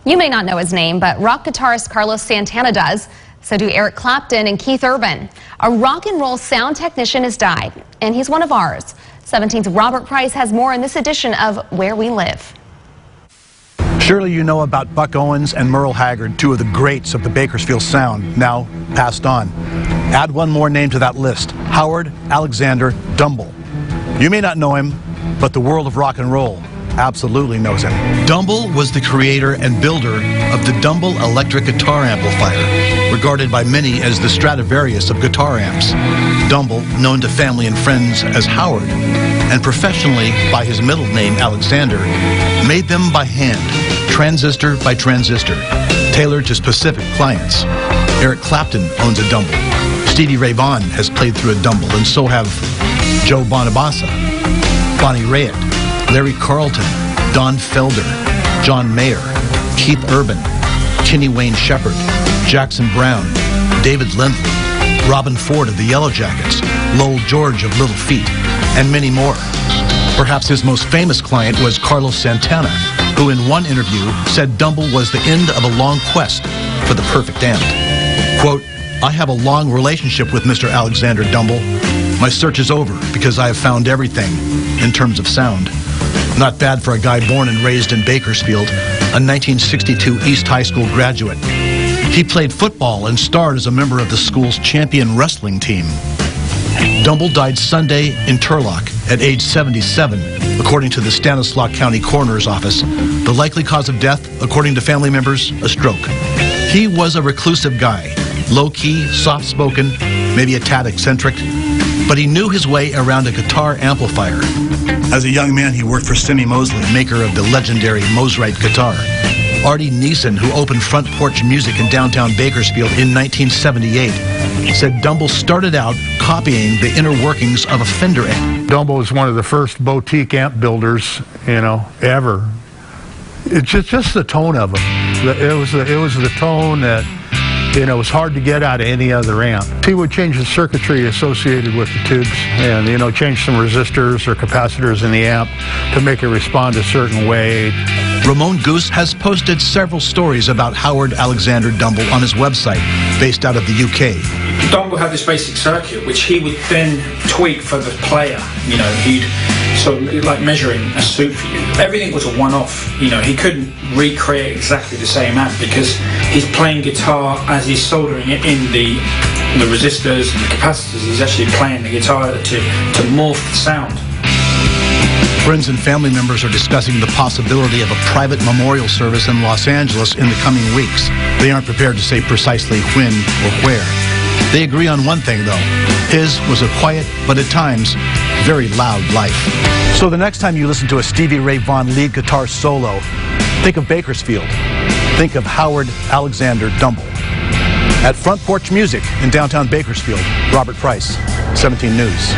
You may not know his name, but rock guitarist Carlos Santana does. So do Eric Clapton and Keith Urban. A rock and roll sound technician has died, and he's one of ours. 17's Robert Price has more in this edition of Where We Live. Surely you know about Buck Owens and Merle Haggard, two of the greats of the Bakersfield sound, now passed on. Add one more name to that list, Howard Alexander Dumble. You may not know him, but the world of rock and roll absolutely knows him. Dumble was the creator and builder of the Dumble electric guitar amplifier, regarded by many as the Stradivarius of guitar amps. Dumble, known to family and friends as Howard, and professionally by his middle name Alexander, made them by hand, transistor by transistor, tailored to specific clients. Eric Clapton owns a Dumble. Stevie Ray Vaughan has played through a Dumble, and so have Joe Bonamassa, Bonnie Raitt, Larry Carlton, Don Felder, John Mayer, Keith Urban, Tinny Wayne Shepherd, Jackson Brown, David Lindley, Robin Ford of the Yellow Jackets, Lowell George of Little Feat, and many more. Perhaps his most famous client was Carlos Santana, who in one interview said Dumble was the end of a long quest for the perfect amp. Quote, "I have a long relationship with Mr. Alexander Dumble. My search is over because I have found everything in terms of sound." Not bad for a guy born and raised in Bakersfield, a 1962 East High School graduate. He played football and starred as a member of the school's champion wrestling team. Dumble died Sunday in Turlock at age 77, according to the Stanislaus County Coroner's Office. The likely cause of death, according to family members, a stroke. He was a reclusive guy, low-key, soft-spoken, maybe a tad eccentric, but he knew his way around a guitar amplifier. As a young man, he worked for Simi Mosley, maker of the legendary Mosrite guitar. Artie Neeson, who opened Front Porch Music in downtown Bakersfield in 1978, said Dumble started out copying the inner workings of a Fender amp. Dumble was one of the first boutique amp builders, ever. It's just the tone of him. It was the tone that, was hard to get out of any other amp. He would change the circuitry associated with the tubes and, change some resistors or capacitors in the amp to make it respond a certain way. Ramon Goose has posted several stories about Howard Alexander Dumble on his website, based out of the UK. Dumble had this basic circuit, which he would then tweak for the player. He'd sort of like measuring a suit for you. Everything was a one-off. He couldn't recreate exactly the same amp because he's playing guitar as he's soldering it in the resistors and the capacitors. He's actually playing the guitar to morph the sound. Friends and family members are discussing the possibility of a private memorial service in Los Angeles in the coming weeks. They aren't prepared to say precisely when or where. They agree on one thing, though. His was a quiet, but at times, very loud life. So the next time you listen to a Stevie Ray Vaughan lead guitar solo, think of Bakersfield. Think of Howard Alexander Dumble. At Front Porch Music in downtown Bakersfield, Robert Price, 17 News.